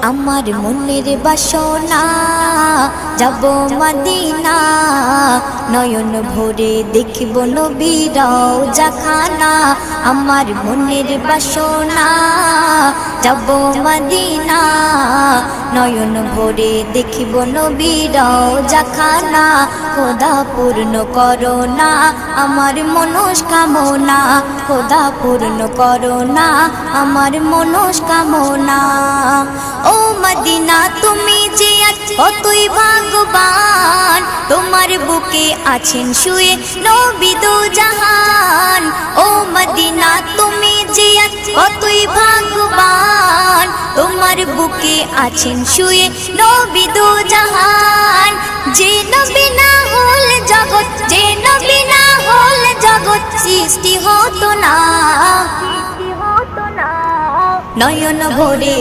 আমার মনের বাসনা যাব মদিনা, নয়ন ভরে দেখিব নবীর রওজাখানা। আমার মনের বাসনা যাব মদিনা, নয়ন ভরে দেখিব নবীর রওজাখানা। খোদা পূর্ণ করো না আমার মনস্কামনা, খোদা পূর্ণ করো না আমার মনস্কামনা। ও মদিনা তুমি যে কতই ভাগ্যবান, তোমার বুকে আছেন শুয়ে নবী দো জাহান। ও মদিনা তুমি যে কতই ভাগ্যবান, তোমার বুকে আছেন শুয়ে নবী দো জাহান। যে নবী না হল জগৎ, যে নবী না হল জগৎ সৃষ্টি হতো না, নয়ন ভরে